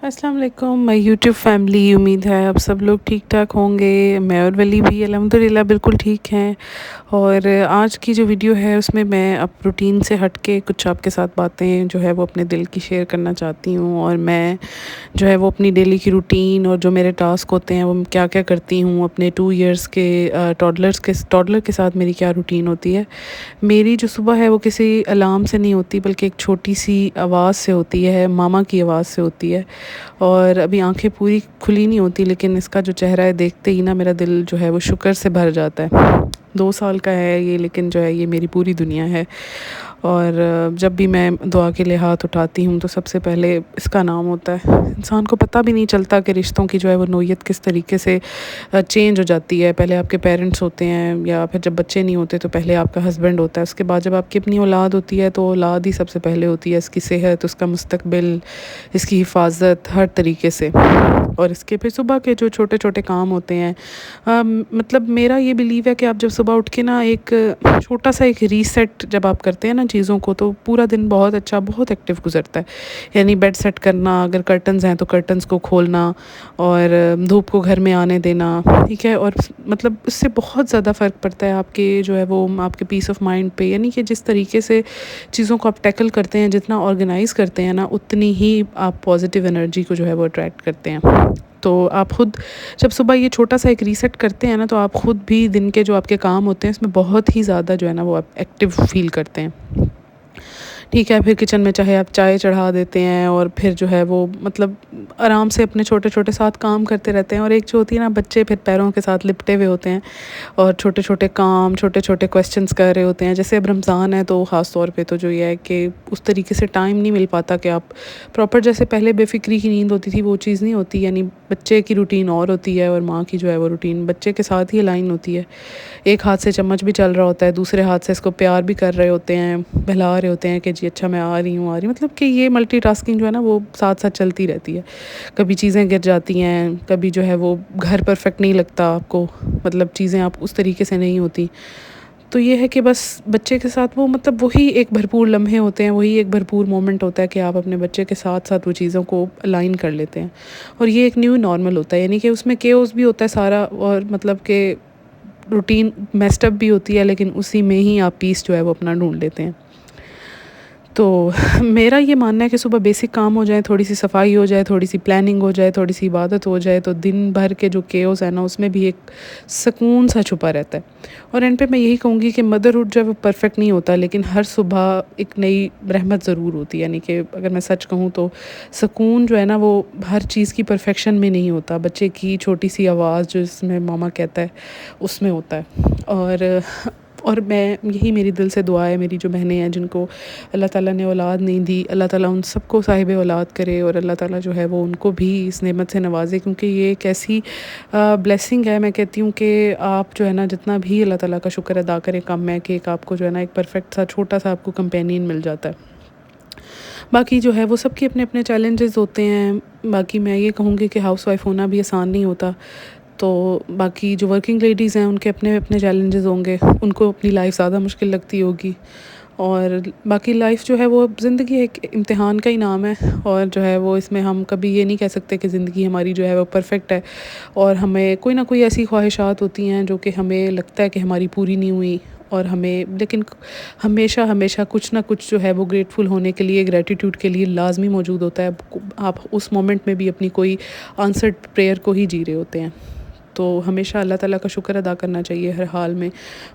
अस्सलाम वालेकुम my YouTube family. उम्मीद है आप सब लोग ठीक ठाक होंगे। मैं और वली भी अल्हम्दुलिल्लाह बिल्कुल ठीक हैं। और आज की जो वीडियो है उसमें मैं अब रूटीन से हट के कुछ आपके साथ बातें जो है वो अपने दिल की शेयर करना चाहती हूँ। और मैं जो है वो अपनी डेली की रूटीन और जो मेरे टास्क होते हैं वो मैं क्या क्या करती हूँ, अपने 2 इयर्स के टॉडलर के साथ मेरी क्या रूटीन होती है। मेरी जो सुबह है वो किसी अलार्म से नहीं होती, बल्कि एक छोटी सी आवाज़ से होती है, मामा की आवाज़ से होती है। और अभी आंखें पूरी खुली नहीं होती, लेकिन इसका जो चेहरा है देखते ही ना मेरा दिल जो है वो शुक्र से भर जाता है। 2 साल का है ये, लेकिन जो है ये मेरी पूरी दुनिया है। और जब भी मैं दुआ के लिए हाथ उठाती हूँ तो सबसे पहले इसका नाम होता है। इंसान को पता भी नहीं चलता कि रिश्तों की जो है वो नोयत किस तरीके से चेंज हो जाती है। पहले आपके पेरेंट्स होते हैं, या फिर जब बच्चे नहीं होते तो पहले आपका हस्बैंड होता है। उसके बाद जब आपकी अपनी औलाद होती है तो औलाद ही सबसे पहले होती है, इसकी सेहत, उसका मुस्तकबिल, इसकी हिफाजत हर तरीके से। और इसके फिर सुबह के जो छोटे छोटे काम होते हैं, मतलब मेरा ये बिलीव है कि आप जब सुबह उठ के ना एक छोटा सा एक रीसेट जब आप करते हैं ना चीज़ों को, तो पूरा दिन बहुत अच्छा, बहुत एक्टिव गुजरता है। यानी बेड सेट करना, अगर कर्टन्स हैं तो कर्टन्स को खोलना, और धूप को घर में आने देना, ठीक है। और मतलब उससे बहुत ज़्यादा फ़र्क पड़ता है आपके जो है वो आपके पीस ऑफ माइंड पे। यानी कि जिस तरीके से चीज़ों को आप टैकल करते हैं, जितना ऑर्गेनाइज़ करते हैं ना, उतनी ही आप पॉजिटिव एनर्जी को जो है वो अट्रैक्ट करते हैं। तो आप ख़ुद जब सुबह ये छोटा सा एक रीसेट करते हैं ना, तो आप ख़ुद भी दिन के जो आपके काम होते हैं इसमें बहुत ही ज़्यादा जो है ना वो आप एक्टिव फील करते हैं, ठीक है। फिर किचन में चाहे आप चाय चढ़ा देते हैं, और फिर जो है वो मतलब आराम से अपने छोटे छोटे साथ काम करते रहते हैं। और एक जो होती है ना, बच्चे फिर पैरों के साथ लिपटे हुए होते हैं और छोटे छोटे काम, छोटे छोटे क्वेश्चंस कर रहे होते हैं। जैसे अब रमज़ान है तो ख़ास तौर पे तो जो ये है कि उस तरीके से टाइम नहीं मिल पाता कि आप प्रॉपर, जैसे पहले बेफ़िक्री की नींद होती थी वो चीज़ नहीं होती। यानी बच्चे की रूटीन और होती है और माँ की जो है वो रूटीन बच्चे के साथ ही अलाइन होती है। एक हाथ से चम्मच भी चल रहा होता है, दूसरे हाथ से इसको प्यार भी कर रहे होते हैं, बहला रहे होते हैं कि जी अच्छा मैं आ रही हूँ, आ रही हूँ। मतलब कि ये मल्टीटास्किंग जो है ना वो साथ साथ चलती रहती है। कभी चीज़ें गिर जाती हैं, कभी जो है वो घर परफेक्ट नहीं लगता आपको, मतलब चीज़ें आप उस तरीके से नहीं होती। तो ये है कि बस बच्चे के साथ वो मतलब वही एक भरपूर लम्हे होते हैं, वही एक भरपूर मोमेंट होता है कि आप अपने बच्चे के साथ साथ वो चीज़ों को अलाइन कर लेते हैं। और ये एक न्यू नॉर्मल होता है, यानी कि उसमें केओस भी होता है सारा, और मतलब कि रूटीन मेस्ड अप भी होती है, लेकिन उसी में ही आप पीस जो है वो अपना ढूंढ लेते हैं। तो मेरा ये मानना है कि सुबह बेसिक काम हो जाए, थोड़ी सी सफाई हो जाए, थोड़ी सी प्लानिंग हो जाए, थोड़ी सी इबादत हो जाए, तो दिन भर के जो केओस है ना उसमें भी एक सुकून सा छुपा रहता है। और एंड पे मैं यही कहूँगी कि मदरहुड जो है वो परफेक्ट नहीं होता, लेकिन हर सुबह एक नई रहमत ज़रूर होती है। यानी कि अगर मैं सच कहूँ तो सुकून जो है ना वो हर चीज़ की परफेक्शन में नहीं होता, बच्चे की छोटी सी आवाज़ जो इसमें मामा कहता है उसमें होता है। और मैं यही मेरी दिल से दुआ है, मेरी जो बहनें हैं जिनको अल्लाह ताला ने औलाद नहीं दी, अल्लाह ताला उन सबको साहिब औलाद करे, और अल्लाह ताला जो है वो उनको भी इस नेमत से नवाजे, क्योंकि ये एक ऐसी ब्लेसिंग है। मैं कहती हूँ कि आप जो है ना जितना भी अल्लाह ताला का शुक्र अदा करें कम है, कि एक आपको जो है ना एक परफेक्ट सा छोटा सा आपको कंपेनियन मिल जाता है। बाकी जो है वो सबके अपने अपने चैलेंजेस होते हैं। बाकी मैं ये कहूँगी कि हाउसवाइफ होना भी आसान नहीं होता। तो बाकी जो वर्किंग लेडीज़ हैं उनके अपने अपने चैलेंजेस होंगे, उनको अपनी लाइफ ज़्यादा मुश्किल लगती होगी। और बाकी लाइफ जो है वो ज़िंदगी एक इम्तिहान का ही नाम है, और जो है वो इसमें हम कभी ये नहीं कह सकते कि ज़िंदगी हमारी जो है वो परफेक्ट है। और हमें कोई ना कोई ऐसी ख्वाहिशात होती हैं जो कि हमें लगता है कि हमारी पूरी नहीं हुई, और हमें लेकिन हमेशा हमेशा कुछ ना कुछ जो है वो ग्रेटफुल होने के लिए, ग्रेटिट्यूड के लिए लाजमी मौजूद होता है। आप उस मोमेंट में भी अपनी कोई आंसर्ड प्रेयर को ही जी रहे होते हैं। तो हमेशा अल्लाह ताला का शुक्र अदा करना चाहिए हर हाल में,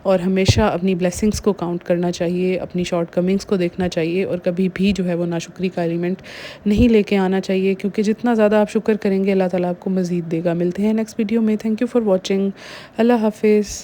और हमेशा अपनी ब्लेसिंग्स को काउंट करना चाहिए, अपनी शॉर्ट कमिंग्स को देखना चाहिए, और कभी भी जो है वो नाशुक्री का एलिमेंट नहीं लेके आना चाहिए, क्योंकि जितना ज़्यादा आप शुक्र करेंगे अल्लाह ताला आपको मज़ीद देगा। मिलते हैं नेक्स्ट वीडियो में। Thank you for watching. अल्लाह हाफिज़।